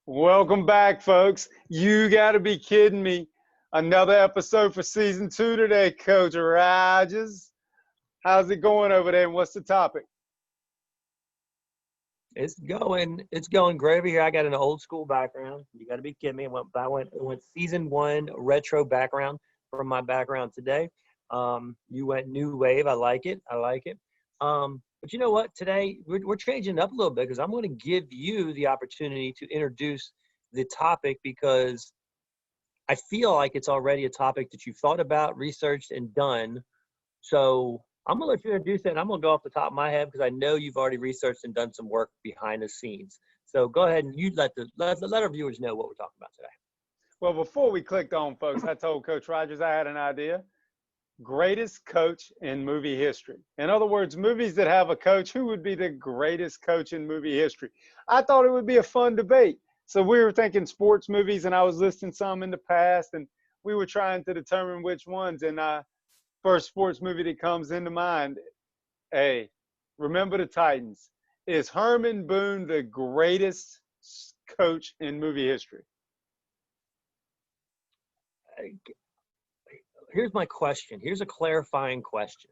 Welcome back, folks. You got to be kidding me. Another episode for season 2 today, Coach Rogers. How's it going over there, and what's the topic? It's going great over here. I got an old school background. You got to be kidding me. I went season 1 retro background from my background today. You went new wave. I like it. But you know what? Today we're changing it up a little bit because I'm going to give you the opportunity to introduce the topic because I feel like it's already a topic that you've thought about, researched, and done. So I'm going to let you introduce it, and I'm going to go off the top of my head because I know you've already researched and done some work behind the scenes. So go ahead and you let our viewers know what we're talking about today. Well, before we clicked on, folks, I told Coach Rogers I had an idea. Greatest coach in movie history. In other words, movies that have a coach, who would be the greatest coach in movie history? I thought it would be a fun debate. So we were thinking sports movies, and I was listing some in the past, and we were trying to determine which ones. And first sports movie that comes into mind, hey, remember the Titans. Is Herman Boone the greatest coach in movie history? Here's my question. Here's a clarifying question.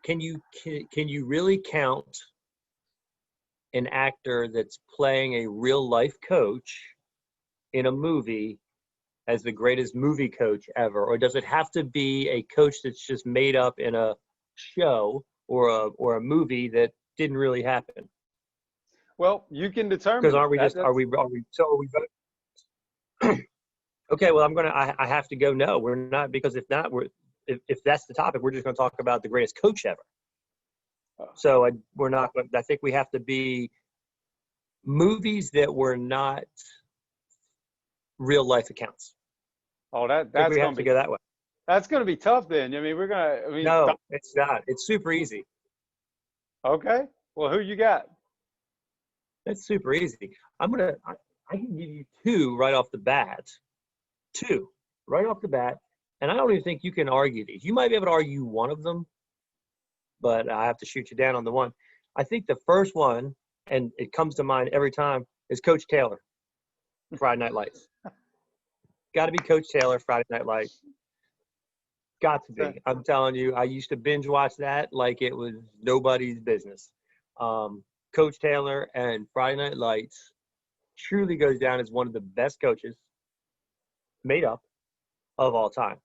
Can you really count an actor that's playing a real life coach in a movie as the greatest movie coach ever, or does it have to be a coach that's just made up in a show or a movie that didn't really happen? Well, you can determine. Because are we okay, well, I have to go. No, we're not, because if that's the topic, we're just going to talk about the greatest coach ever. So we're not. I think we have to be movies that were not real life accounts. Oh, that's going to go that way. That's going to be tough then. No, it's not. It's super easy. Okay. Well, who you got? That's super easy. I can give you two right off the bat. And I don't even think you can argue these. You might be able to argue one of them, but I have to shoot you down on the one. I think the first one, and it comes to mind every time, is Coach Taylor, Friday Night Lights. Got to be Coach Taylor, Friday Night Lights. Got to be. I'm telling you, I used to binge watch that like it was nobody's business. Coach Taylor and Friday Night Lights truly goes down as one of the best coaches made up of all time.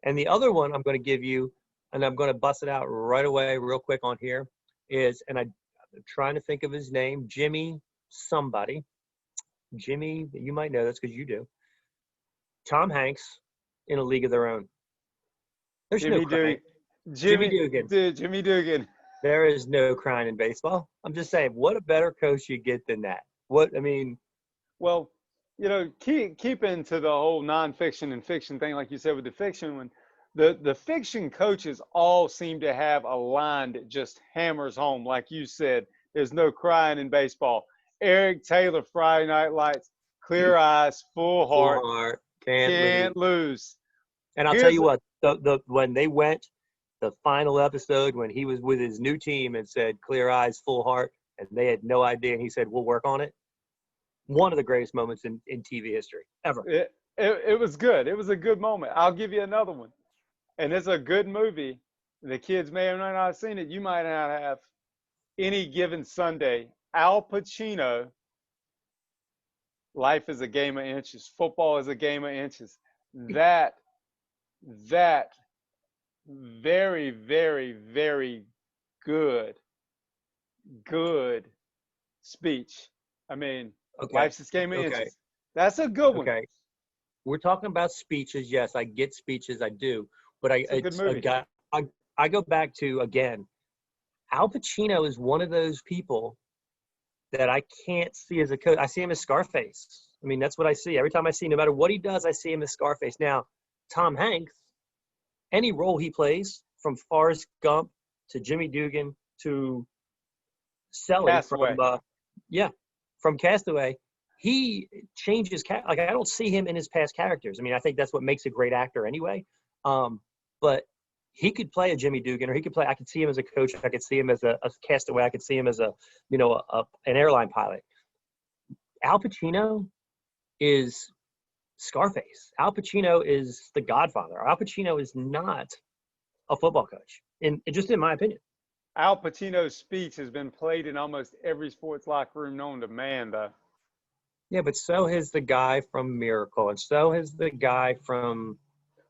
And the other one I'm going to give you, and I'm going to bust it out right away real quick on here, is, and I'm trying to think of his name, Jimmy somebody. Jimmy, you might know this because you do. Tom Hanks in A League of Their Own. There's Jimmy Dugan. Dude, Jimmy Dugan. There is no crying in baseball. I'm just saying, what a better coach you get than that? Well, keeping to the whole nonfiction and fiction thing, like you said with the fiction one, the fiction coaches all seem to have a line that just hammers home. Like you said, there's no crying in baseball. Eric Taylor, Friday Night Lights, clear eyes, full heart, can't lose. And I'll tell you what, when they went, the final episode when he was with his new team and said, clear eyes, full heart, and they had no idea, and he said, we'll work on it. One of the greatest moments in TV history ever. It was good. It was a good moment. I'll give you another one. And it's a good movie. The kids may or may not have seen it. You might not have. Any Given Sunday. Al Pacino. Life is a game of inches. Football is a game of inches. That very, very, very good speech. Life's a game of inches. That's a good one. Okay. We're talking about speeches. Yes, I get speeches. I do. But I go back to, again, Al Pacino is one of those people that I can't see as a coach. I see him as Scarface. That's what I see. Every time I see, no matter what he does, I see him as Scarface. Now, Tom Hanks, any role he plays, from Forrest Gump to Jimmy Dugan to Sully from Castaway, he changes. I don't see him in his past characters. I think that's what makes a great actor anyway. But he could play a Jimmy Dugan, or he could play. I could see him as a coach. I could see him as a castaway. I could see him as an airline pilot. Al Pacino is Scarface. Al Pacino is the Godfather. Al Pacino is not a football coach, just in my opinion. Al Pacino's speech has been played in almost every sports locker room known to man, though. Yeah, but so has the guy from Miracle, and so has the guy from.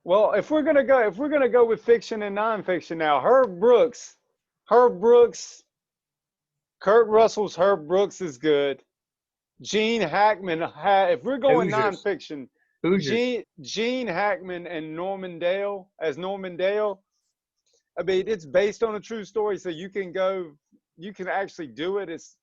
Well, if we're gonna go with fiction and nonfiction now, Herb Brooks, Kurt Russell's Herb Brooks is good. Gene Hackman, if we're going Hoosiers. nonfiction, Hoosiers. Gene Hackman and Norman Dale as Norman Dale. I mean, it's based on a true story, so you can actually do it. It's,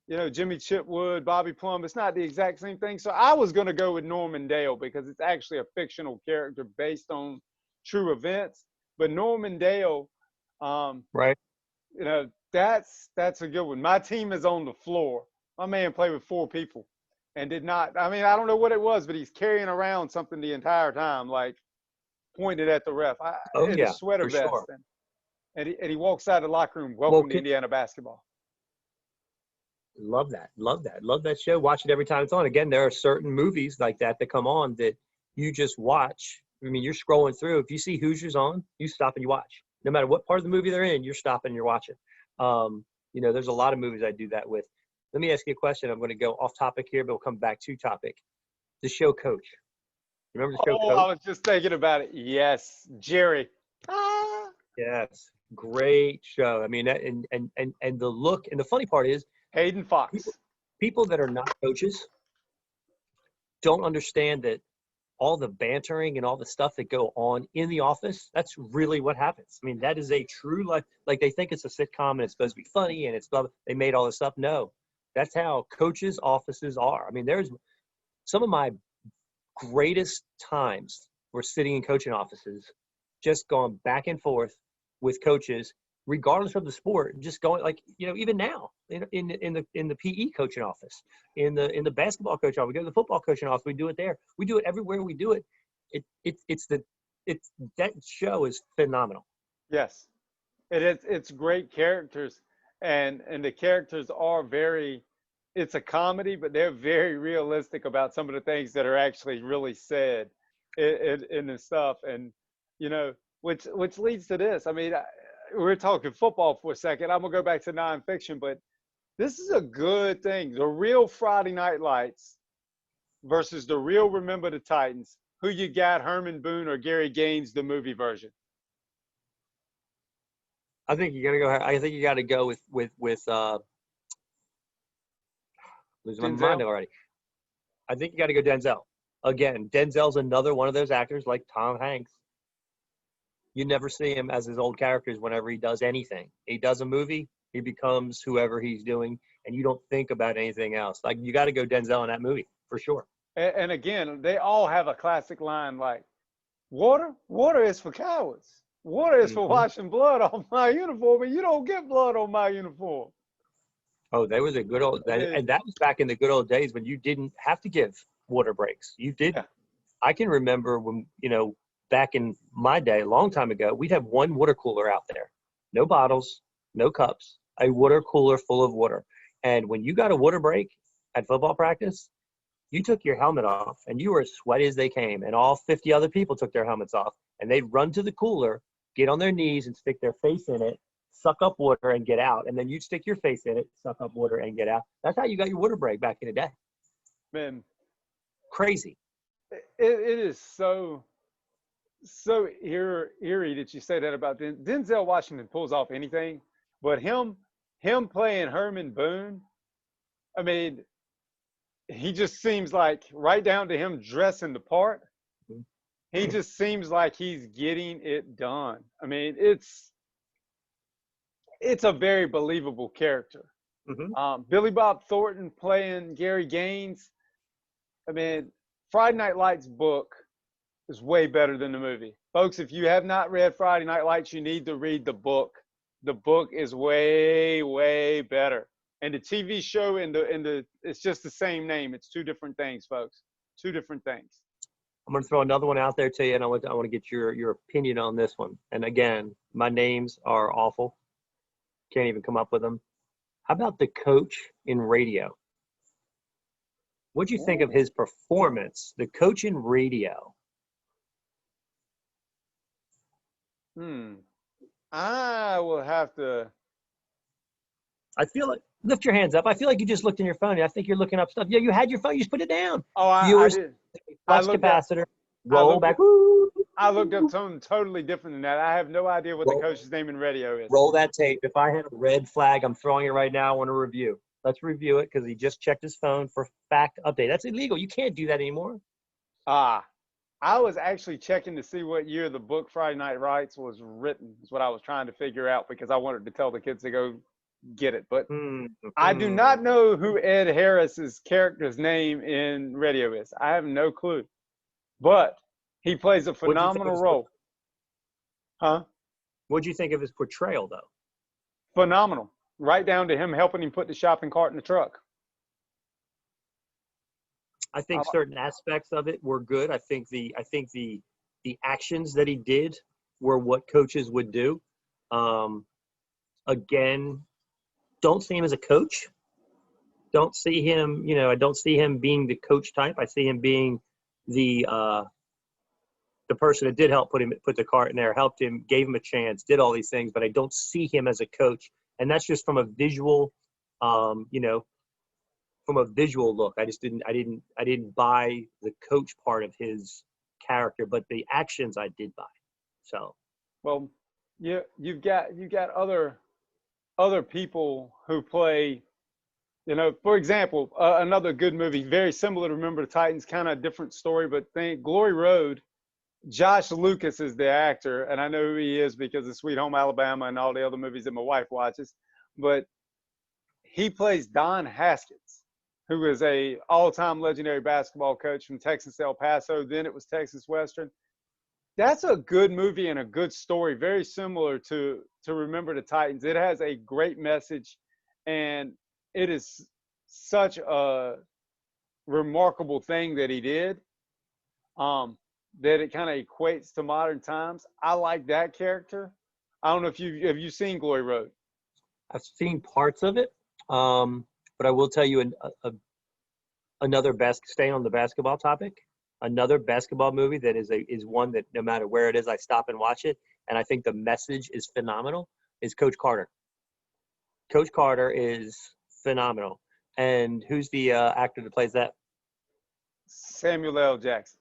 Jimmy Chitwood, Bobby Plum. It's not the exact same thing. So I was going to go with Norman Dale because it's actually a fictional character based on true events. But Norman Dale, Right. that's a good one. My team is on the floor. My man played with 4 people and did not. I mean, I don't know what it was, but he's carrying around something the entire time, like pointed at the ref. In a sweater vest. Sure. And he walks out of the locker room. Welcome to Indiana basketball. Love that show. Watch it every time it's on. Again, there are certain movies like that come on that you just watch. I mean, you're scrolling through. If you see Hoosiers on, you stop and you watch. No matter what part of the movie they're in, you're stopping and you're watching. There's a lot of movies I do that with. Let me ask you a question. I'm going to go off topic here, but we'll come back to topic. The show Coach. Remember the show Coach? I was just thinking about it. Yes, Jerry. Yes, great show. I mean, and the look, and the funny part is, Hayden Fox. People that are not coaches don't understand that all the bantering and all the stuff that go on in the office, that's really what happens. I mean, that is a true life. Like, they think it's a sitcom and it's supposed to be funny and they made all this stuff. No, that's how coaches' offices are. I mean, there's some of my greatest times were sitting in coaching offices, just going back and forth with coaches, regardless of the sport, just going, like, even now in the PE coaching office, in the basketball coaching office, we go to the football coaching office, we do it there. We do it everywhere we do it. That show is phenomenal. Yes. It's great characters, and the characters are it's a comedy, but they're very realistic about some of the things that are actually really said in the stuff. And, which leads to this. I mean, we're talking football for a second. I'm going to go back to nonfiction, but this is a good thing. The real Friday Night Lights versus the real Remember the Titans. Who you got, Herman Boone or Gary Gaines, the movie version? I think you got to go with losing my mind already. I think you got to go Denzel. Again, Denzel's another one of those actors like Tom Hanks. You never see him as his old characters whenever he does anything. He does a movie, he becomes whoever he's doing, and you don't think about anything else. Like, you got to go Denzel in that movie for sure. And again, they all have a classic line like, water is for cowards. Water is for washing blood off my uniform, and you don't get blood on my uniform. Oh, there was a good old, and that was back in the good old days when you didn't have to give water breaks. You did. Yeah. I can remember when, back in my day, a long time ago, we'd have one water cooler out there. No bottles, no cups, a water cooler full of water. And when you got a water break at football practice, you took your helmet off and you were as sweaty as they came. And all 50 other people took their helmets off and they'd run to the cooler, get on their knees and stick their face in it, suck up water and get out. And then you'd stick your face in it, suck up water and get out. That's how you got your water break back in the day. Man. Crazy. It is so eerie that you say that about Denzel Washington pulls off anything, but him playing Herman Boone, I mean, he just seems like, right down to him dressing the part, he just seems like he's getting it done. I mean, it's a very believable character. Billy Bob Thornton playing Gary Gaines. I mean, Friday Night Lights book is way better than the movie. Folks, if you have not read Friday Night Lights, you need to read the book. The book is way, way better. And the TV show it's just the same name. It's two different things, folks. Two different things. I'm going to throw another one out there to you, and I want to get your opinion on this one. And again, my names are awful. Can't even come up with them. How about the coach in radio? What'd you think of Ooh. his performance, the coach in radio? I will have to. I feel like, lift your hands up. I feel like you just looked in your phone. I think you're looking up stuff. Yeah, you had your phone. You just put it down. Oh, I Viewers, did. I flex looked up. capacitor, I roll looked. back. Woo, I looked up something totally different than that. I have no idea what the roll, coach's name in radio is. roll that tape. If I had a red flag, I'm throwing it right now. I want to review. Let's review it because he just checked his phone for fact update. That's illegal. You can't do that anymore. Ah, I was actually checking to see what year the book Friday Night Lights was written. Is what I was trying to figure out because I wanted to tell the kids to go get it. But I do not know who Ed Harris's character's name in radio is. I have no clue. But he plays a What'd you think of phenomenal role. Huh? What'd you think of his portrayal, though? Phenomenal. Right down to him helping him put the shopping cart in the truck. I think certain aspects of it were good. I think the actions that he did were what coaches would do. Again, don't see him as a coach. Don't see him, I don't see him being the coach type. I see him being the person that did help put the cart in there, helped him, gave him a chance, did all these things, but I don't see him as a coach. And that's just from a visual, from a visual look. I didn't buy the coach part of his character, but the actions I did buy. So, well, you've got other people who play. For example, another good movie, very similar to Remember the Titans, kind of different story, but think Glory Road. Josh Lucas is the actor, and I know who he is because of Sweet Home Alabama and all the other movies that my wife watches. But he plays Don Haskins, who is a all-time legendary basketball coach from Texas El Paso. Then it was Texas Western. That's a good movie and a good story, very similar to Remember the Titans. It has a great message, and it is such a remarkable thing that he did. That it kind of equates to modern times. I like that character. I don't know if have you seen Glory Road? I've seen parts of it, but I will tell you another staying on the basketball topic. Another basketball movie that is one that no matter where it is, I stop and watch it, and I think the message is phenomenal. Is Coach Carter. Coach Carter is phenomenal. And who's the actor that plays that? Samuel L. Jackson.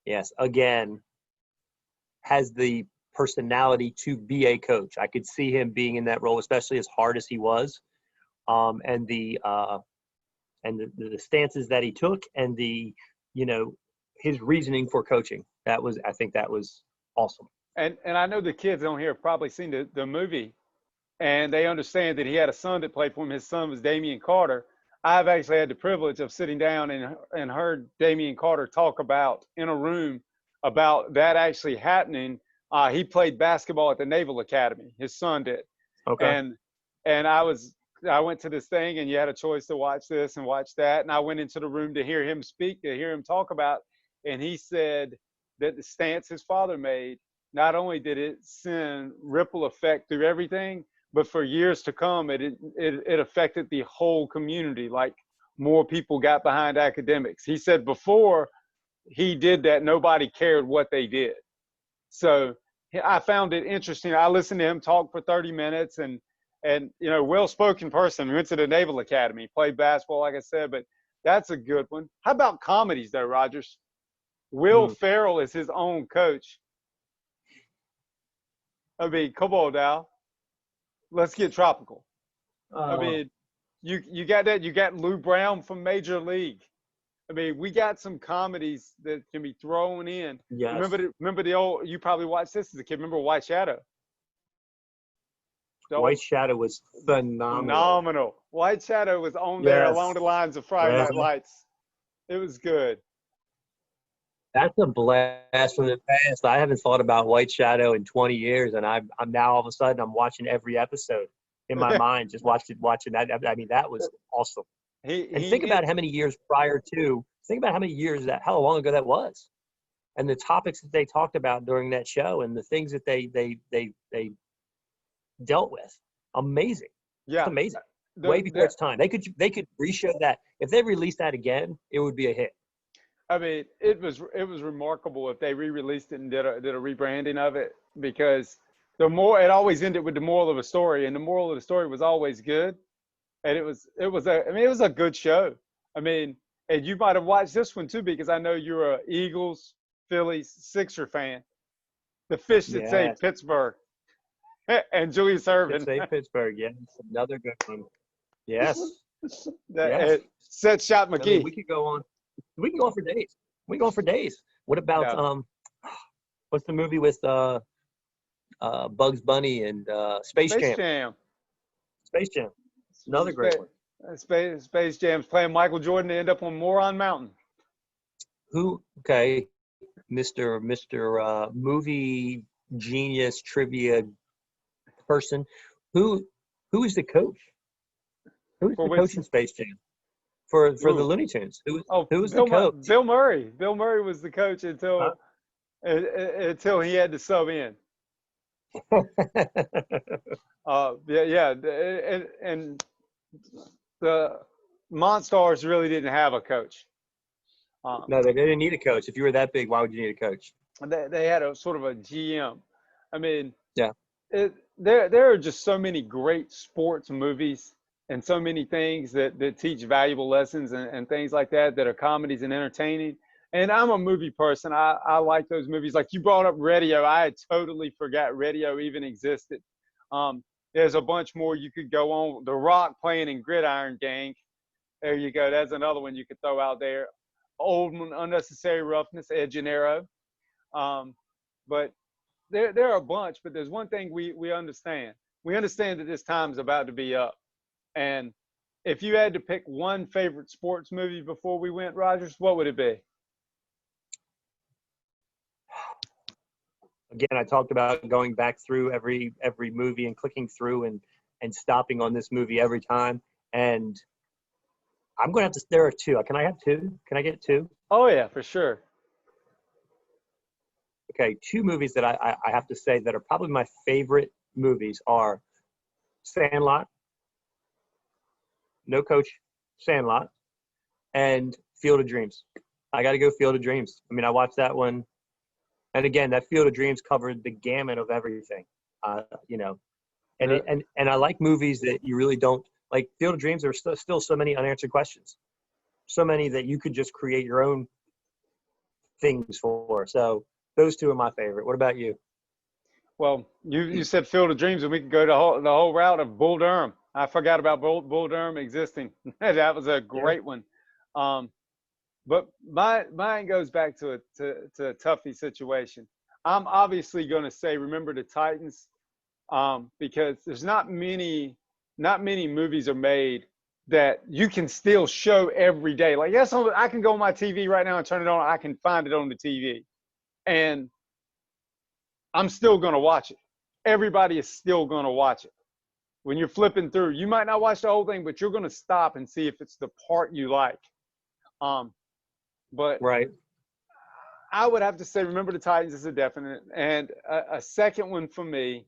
Yes, again, has the personality to be a coach. I could see him being in that role, especially as hard as he was, and the stances that he took, and his reasoning for coaching. I think that was awesome. And I know the kids on here have probably seen the movie, and they understand that he had a son that played for him. His son was Damian Carter. I've actually had the privilege of sitting down and heard Damian Carter talk about in a room about that actually happening. He played basketball at the Naval Academy. His son did. Okay. And I went to this thing, and you had a choice to watch this and watch that. And I went into the room to hear him speak, to hear him talk about. And he said that the stance his father made, not only did it send ripple effect through everything, but for years to come, it affected the whole community. Like more people got behind academics. He said before he did that, nobody cared what they did. So I found it interesting. I listened to him talk for 30 minutes and well-spoken person. Went to the Naval Academy, played basketball, like I said, but that's a good one. How about comedies though, Rogers? Will Ferrell is his own coach. I mean, come on now. Let's get tropical. I mean, you got that. You got Lou Brown from Major League. I mean, we got some comedies that can be thrown in. Yes. Remember the old? You probably watched this as a kid. Remember White Shadow? White Shadow was phenomenal. White Shadow was on there along the lines of Friday Night Lights. It was good. That's a blast from the past. I haven't thought about White Shadow in 20 years, and I'm now all of a sudden I'm watching every episode in my mind, just watching that. I mean, that was awesome. Think about how many years prior to. Think about how long ago that was, and the topics that they talked about during that show, and the things that they dealt with. Amazing. Yeah, it's amazing. way before its time. They could re-show that. If they released that again, it would be a hit. I mean, it was remarkable if they re-released it and did a rebranding of it, because it always ended with the moral of a story, and the moral of the story was always good, and it was a good show. I mean, and you might have watched this one too, because I know you're a Eagles, Phillies, Sixer fan. The Fish That Saved Yes. Pittsburgh, and Julius Erving. Saved Pittsburgh. Yes, another good one. Yes. Yes. Set Shot McGee. I mean, we could go on. We can go on for days. We can go on for days. What about what's the movie with Bugs Bunny and Space Jam? Space Jam. Another great one. Space Jam's playing Michael Jordan to end up on Moron Mountain. Okay, Mr. Movie genius trivia person. Who is the coach? Who's the coach in Space Jam? For the Looney Tunes. Who was the coach? Bill Murray. Bill Murray was the coach until he had to sub in. And the Monstars really didn't have a coach. No, they didn't need a coach. If you were that big, why would you need a coach? They had a sort of a GM. I mean, yeah. There are just so many great sports movies and so many things that teach valuable lessons and things like that are comedies and entertaining. And I'm a movie person. I like those movies. Like you brought up Radio. I had totally forgot Radio even existed. There's a bunch more you could go on. The Rock playing in Gridiron Gang. There you go. That's another one you could throw out there. Old one, Unnecessary Roughness, Ed Gennaro. But there are a bunch, but there's one thing we understand. We understand that this time's about to be up. And if you had to pick one favorite sports movie before we went, Rogers, what would it be? Again, I talked about going back through every movie and clicking through and stopping on this movie every time. And I'm going to have to, there are two. Can I have two? Can I get two? Oh, yeah, for sure. Okay, two movies that I have to say that are probably my favorite movies are Sandlot, No Coach, Sandlot, and Field of Dreams. I got to go Field of Dreams. I mean, I watched that one. And again, that Field of Dreams covered the gamut of everything, And I like movies that you really don't – like Field of Dreams, there's still so many unanswered questions, so many that you could just create your own things for. So those two are my favorite. What about you? Well, you said Field of Dreams, and we could go the whole route of Bull Durham. I forgot about Bull Durham existing. That was a great one. But mine goes back to a toughie situation. I'm obviously going to say Remember the Titans, because there's not many movies are made that you can still show every day. Like, yes, I can go on my TV right now and turn it on. I can find it on the TV, and I'm still going to watch it. Everybody is still going to watch it. When you're flipping through, you might not watch the whole thing, but you're going to stop and see if it's the part you like. But right. I would have to say Remember the Titans is a definite. And a second one for me,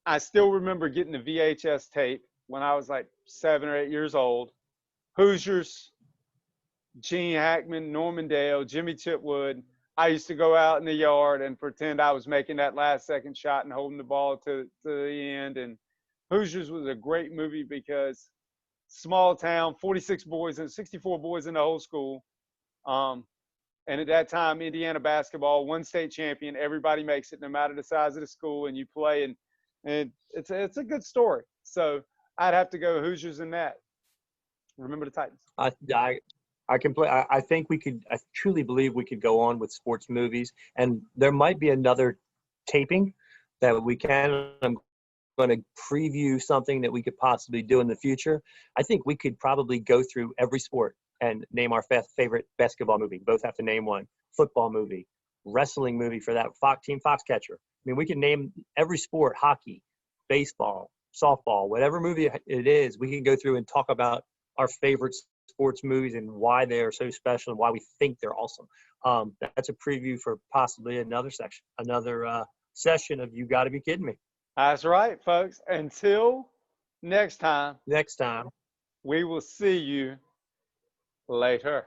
I still remember getting the VHS tape when I was like 7 or 8 years old. Hoosiers, Gene Hackman, Norman Dale, Jimmy Chitwood. I used to go out in the yard and pretend I was making that last second shot and holding the ball to the end. And Hoosiers was a great movie because small town, 46 boys and 64 boys in the whole school. And at that time, Indiana basketball, one state champion. Everybody makes it, no matter the size of the school, and you play. And it's a good story. So I'd have to go Hoosiers in that. Remember the Titans. I think we could. I truly believe we could go on with sports movies, and there might be another taping that we can. I'm going to preview something that we could possibly do in the future. I think we could probably go through every sport and name our favorite basketball movie. Both have to name one. Football movie, wrestling movie for that Team Foxcatcher. I mean, we can name every sport: hockey, baseball, softball, whatever movie it is. We can go through and talk about our favorite sports movies and why they are so special and why we think they're awesome. That's a preview for possibly another session of You Gotta Be Kidding Me. That's right, folks. Until next time, Next time. we will see you later.